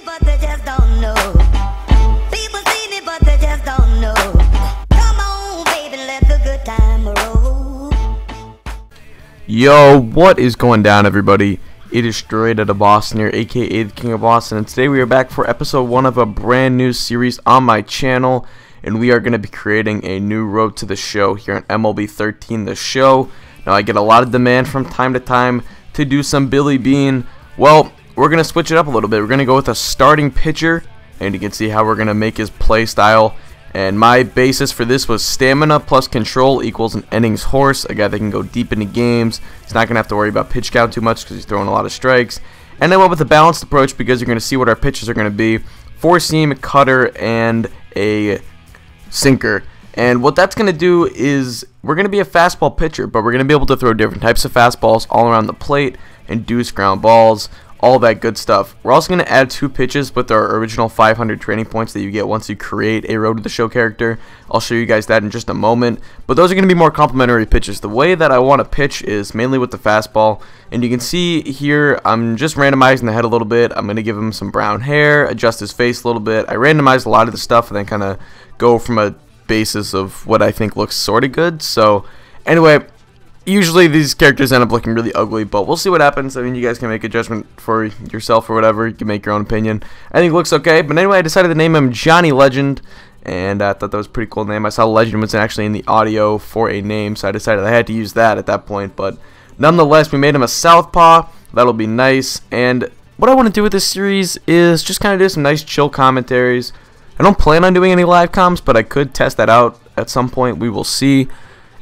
but they just don't know. People seen it, but they just don't know. Come on, baby, let the good time roll. Yo, what is going down, everybody? It is straight out of Boston here, aka the King of Boston, and today we are back for episode 1 of a brand new series on my channel, and we are going to be creating a new road to the show here on MLB 13 The Show. Now, I get a lot of demand from time to time to do some Billy Bean. Well, we're going to switch it up a little bit. We're going to go with a starting pitcher, and you can see how we're going to make his play style. And my basis for this was stamina plus control equals an innings horse, a guy that can go deep into games. He's not going to have to worry about pitch count too much because he's throwing a lot of strikes. And I went with a balanced approach because you're going to see what our pitches are going to be. 4-seam, cutter, and a sinker. And what that's going to do is we're going to be a fastball pitcher, but we're going to be able to throw different types of fastballs all around the plate, induce ground balls, all that good stuff. We're also going to add 2 pitches with our original 500 training points that you get once you create a Road to the Show character. I'll show you guys that in just a moment, but those are going to be more complementary pitches. The way that I want to pitch is mainly with the fastball, and you can see here I'm just randomizing the head a little bit. I'm going to give him some brown hair, adjust his face a little bit. I randomize a lot of the stuff and then kind of go from a basis of what I think looks sort of good. So anyway, usually these characters end up looking really ugly, but we'll see what happens. I mean, you guys can make a judgment for yourself or whatever. You can make your own opinion. I think it looks okay, but anyway, I decided to name him Jonny Legend, and I thought that was a pretty cool name. I saw Legend was actually in the audio for a name, so I decided I had to use that at that point, but nonetheless, we made him a southpaw. That'll be nice, and what I want to do with this series is just kind of do some nice chill commentaries. I don't plan on doing any live comms, but I could test that out at some point. We will see.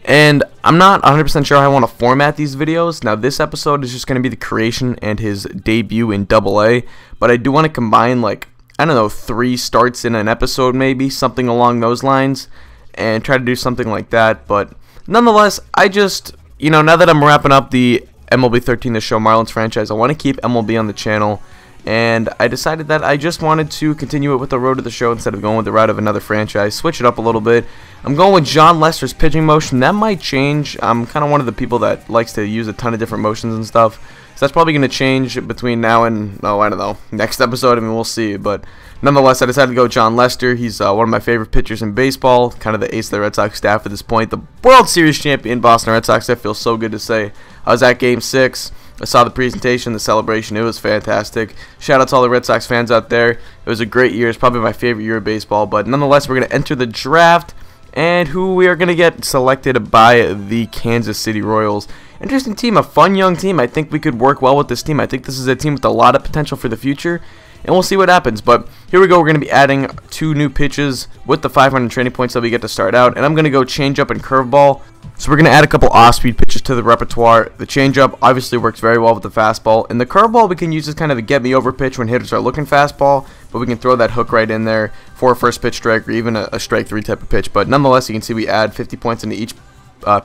And I'm not 100% sure how I want to format these videos. Now, this episode is just going to be the creation and his debut in AA, but I do want to combine, like, I don't know, 3 starts in an episode maybe, something along those lines, and try to do something like that. But nonetheless, I just, you know, now that I'm wrapping up the MLB 13 The Show Marlins franchise, I want to keep MLB on the channel, and I decided that I just wanted to continue it with the Road to the Show instead of going with the route of another franchise, switch it up a little bit. I'm going with Jon Lester's pitching motion. That might change. I'm kind of one of the people that likes to use a ton of different motions and stuff, so that's probably going to change between now and, oh, I don't know, next episode. I mean, we'll see, but nonetheless, I decided to go Jon Lester. He's one of my favorite pitchers in baseball, kind of the ace of the Red Sox staff at this point. The World Series champion Boston Red Sox, that feels so good to say. I was at Game 6. I saw the presentation, the celebration. It was fantastic. Shout out to all the Red Sox fans out there. It was a great year. It's probably my favorite year of baseball. But nonetheless, we're going to enter the draft. And who we are going to get selected by the Kansas City Royals. Interesting team, a fun young team. I think we could work well with this team. I think this is a team with a lot of potential for the future. And we'll see what happens. But here we go. We're going to be adding 2 new pitches with the 500 training points that we get to start out. And I'm going to go changeup and curveball. So we're going to add a couple off-speed pitches to the repertoire. The changeup obviously works very well with the fastball. And the curveball we can use as kind of a get-me-over pitch when hitters are looking fastball. But we can throw that hook right in there for a first pitch strike or even a strike 3 type of pitch. But nonetheless, you can see we add 50 points into each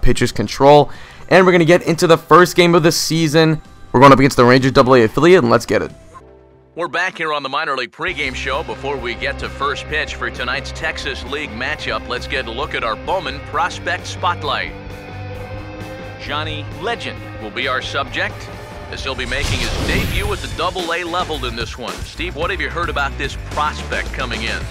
pitcher's control. And we're going to get into the first game of the season. We're going up against the Rangers AA affiliate, and let's get it. We're back here on the minor league pregame show. Before we get to first pitch for tonight's Texas League matchup, let's get a look at our Bowman Prospect Spotlight. Jonny Legend will be our subject, as he'll be making his debut at the AA level in this one. Steve, what have you heard about this prospect coming in?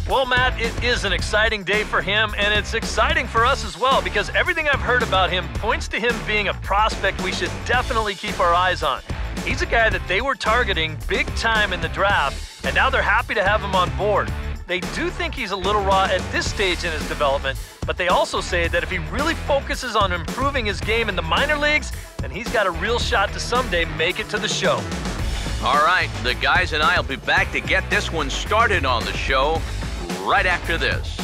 Well, Matt, it is an exciting day for him, and it's exciting for us as well, because everything I've heard about him points to him being a prospect we should definitely keep our eyes on. He's a guy that they were targeting big time in the draft, and now they're happy to have him on board. They do think he's a little raw at this stage in his development, but they also say that if he really focuses on improving his game in the minor leagues, then he's got a real shot to someday make it to the show. All right, the guys and I will be back to get this one started on the show right after this.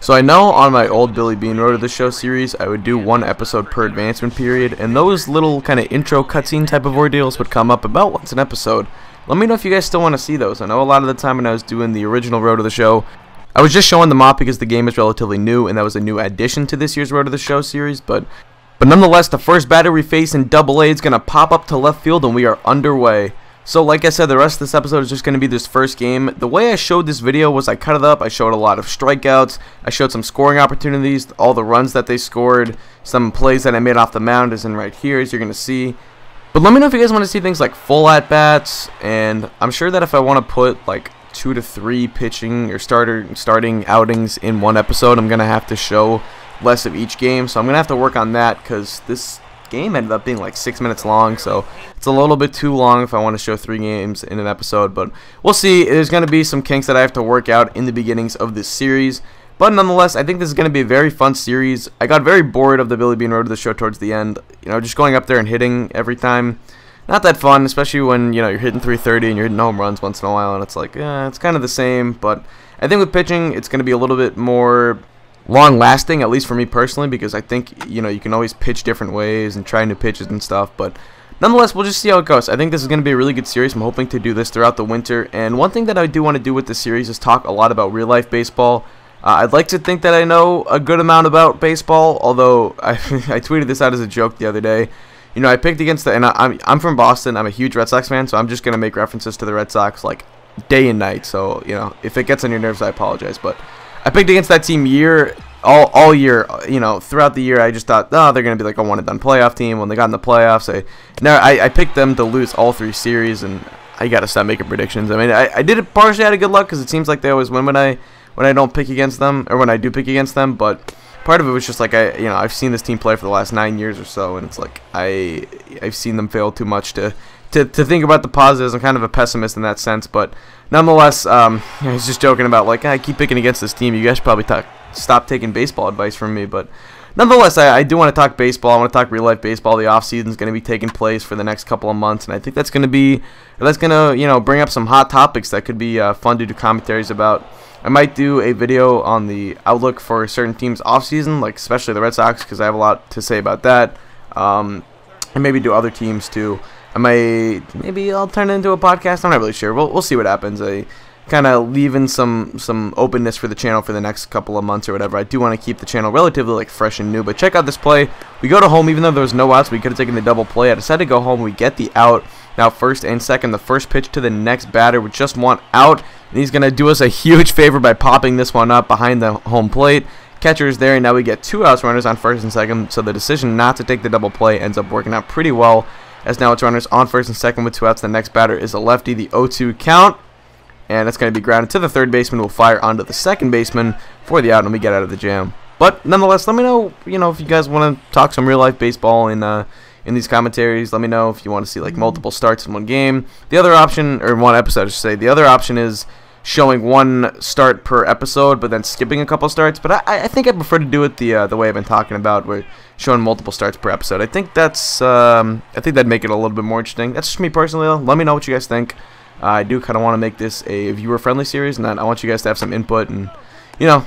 So I know on my old Billy Bean Road to the Show series, I would do 1 episode per advancement period, and those little kind of intro cutscene type of ordeals would come up about once an episode. Let me know if you guys still want to see those. I know a lot of the time when I was doing the original Road to the Show, I was just showing them off because the game is relatively new, and that was a new addition to this year's Road to the Show series, but nonetheless, the first batter we face in AA is going to pop up to left field, and we are underway. So like I said, the rest of this episode is just going to be this first game. The way I showed this video was I cut it up, I showed a lot of strikeouts, I showed some scoring opportunities, all the runs that they scored, some plays that I made off the mound is in right here, as you're going to see. But let me know if you guys want to see things like full at-bats, and I'm sure that if I want to put like 2 to 3 pitching or starting outings in one episode, I'm going to have to show less of each game. So I'm going to have to work on that, because this game ended up being like 6 minutes long, so it's a little bit too long if I want to show 3 games in an episode. But we'll see. There's going to be some kinks that I have to work out in the beginnings of this series. But nonetheless, I think this is going to be a very fun series. I got very bored of the Billy Bean Road to the Show towards the end. You know, just going up there and hitting every time. Not that fun, especially when, you know, you're hitting 330 and you're hitting home runs once in a while, and it's like, it's kind of the same. But I think with pitching, it's going to be a little bit more long-lasting, at least for me personally, because I think, you know, you can always pitch different ways and try new pitches and stuff. But nonetheless, we'll just see how it goes. I think this is going to be a really good series. I'm hoping to do this throughout the winter. And one thing that I do want to do with this series is talk a lot about real-life baseball. I'd like to think that I know a good amount about baseball, although I tweeted this out as a joke the other day. You know, I picked against the, and I'm from Boston. I'm a huge Red Sox fan, so I'm just going to make references to the Red Sox like day and night. So, you know, if it gets on your nerves, I apologize. But I picked against that team all year. You know, throughout the year, I just thought, oh, they're going to be like a one-and-done playoff team. When they got in the playoffs, I picked them to lose all 3 series, and I got to stop making predictions. I mean, I did it partially out of good luck, because it seems like they always win when I don't pick against them, or when I do pick against them. But part of it was just like, I've seen this team play for the last 9 years or so, and it's like I've seen them fail too much to think about the positives. I'm kind of a pessimist in that sense. But nonetheless, I was just joking about like, I keep picking against this team. You guys should probably stop taking baseball advice from me. But nonetheless, I do want to talk baseball. I want to talk real life baseball. The off season is going to be taking place for the next couple of months, and I think that's going to you know, bring up some hot topics that could be fun to do commentaries about. I might do a video on the outlook for certain teams off season, like especially the Red Sox, because I have a lot to say about that. And maybe do other teams too. Maybe I'll turn it into a podcast. I'm not really sure. We'll see what happens. I kind of leaving some openness for the channel for the next couple of months or whatever. I do want to keep the channel relatively like fresh and new. But check out this play. We go to home, even though there was no outs. We could have taken the double play. I decided to go home. We get the out. Now first and second, the first pitch to the next batter with just 1 out. And he's going to do us a huge favor by popping this one up behind the home plate. Catcher is there, and now we get 2 outs, runners on first and second. So the decision not to take the double play ends up working out pretty well, as now it's runners on first and second with 2 outs. The next batter is a lefty, the 0-2 count. And that's going to be grounded to the third baseman. We'll fire onto the second baseman for the out, and we get out of the jam. But nonetheless, let me know, you know, if you guys want to talk some real-life baseball in these commentaries. Let me know if you want to see like multiple starts in one game. The other option, or one episode I should say, the other option is showing 1 start per episode, but then skipping a couple starts. But I think I prefer to do it the way I've been talking about, where showing multiple starts per episode. I think that'd make it a little bit more interesting. That's just me personally, though. Let me know what you guys think. I do kind of want to make this a viewer-friendly series, and I want you guys to have some input, and you know,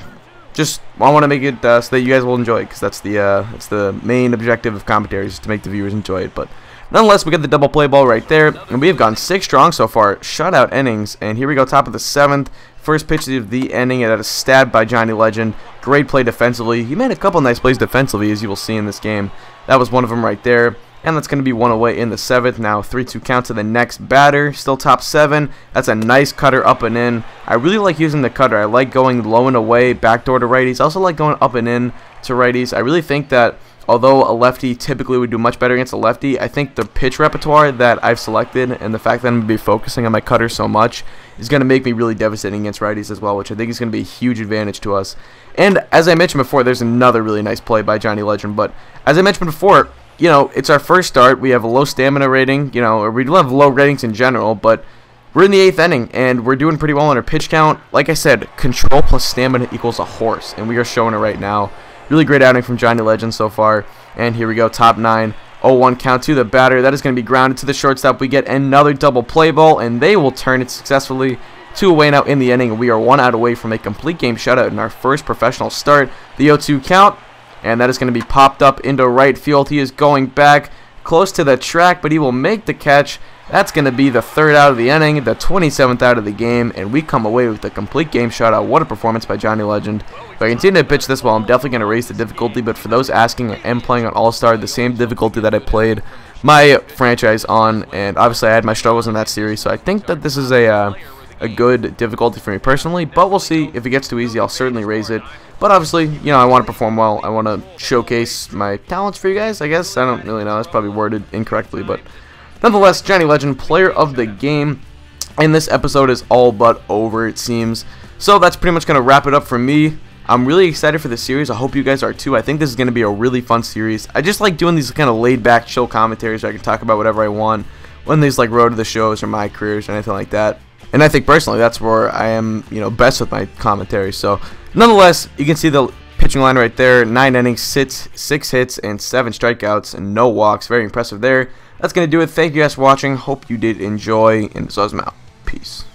I want to make it so that you guys will enjoy it, because that's the main objective of commentaries, is to make the viewers enjoy it. But nonetheless, we get the double play ball right there, and we have gone 6 strong so far, shutout innings. And here we go, top of the 7th, first pitch of the inning, and that is stabbed by Jonny Legend. Great play defensively. He made a couple nice plays defensively, as you will see in this game. That was one of them right there. And that's going to be 1 away in the 7th. Now 3-2 count to the next batter. Still top 7. That's a nice cutter up and in. I really like using the cutter. I like going low and away, backdoor to righties. I also like going up and in to righties. I really think that although a lefty typically would do much better against a lefty, I think the pitch repertoire that I've selected and the fact that I'm going to be focusing on my cutter so much is going to make me really devastating against righties as well, which I think is going to be a huge advantage to us. And as I mentioned before, there's another really nice play by Jonny Legend. But as I mentioned before, you know, it's our first start. We have a low stamina rating, you know, or we do have low ratings in general, but we're in the 8th inning, and we're doing pretty well on our pitch count. Like I said, control plus stamina equals a horse, and we are showing it right now. Really great outing from Jonny Legend so far. And here we go, top 9, 0-1 count to the batter. That is going to be grounded to the shortstop. We get another double play ball, and they will turn it successfully. 2 away now in the inning, and we are 1 out away from a complete game shutout in our first professional start. The 0-2 count. And that is going to be popped up into right field. He is going back close to the track, but he will make the catch. That's going to be the 3rd out of the inning, the 27th out of the game, and we come away with a complete game shutout. What a performance by Jonny Legend. If I continue to pitch this well, I'm definitely going to raise the difficulty, but for those asking, I am playing on All-Star, the same difficulty that I played my franchise on, and obviously I had my struggles in that series, so I think that this is a good difficulty for me personally, but we'll see. If it gets too easy, I'll certainly raise it. But obviously, you know, I want to perform well. I want to showcase my talents for you guys, I guess. I don't really know. That's probably worded incorrectly, but Nonetheless, Jonny Legend, player of the game. And this episode is all but over, it seems. So that's pretty much going to wrap it up for me. I'm really excited for the series. I hope you guys are too. I think this is going to be a really fun series. I just like doing these kind of laid-back, chill commentaries where I can talk about whatever I want. When these like road to the shows or my careers or anything like that. And I think personally that's where I am, best with my commentary. So nonetheless, you can see the pitching line right there. 9 innings, 6 hits, and 7 strikeouts, and no walks. Very impressive there. That's going to do it. Thank you guys for watching. Hope you did enjoy, and this was Mal. Peace.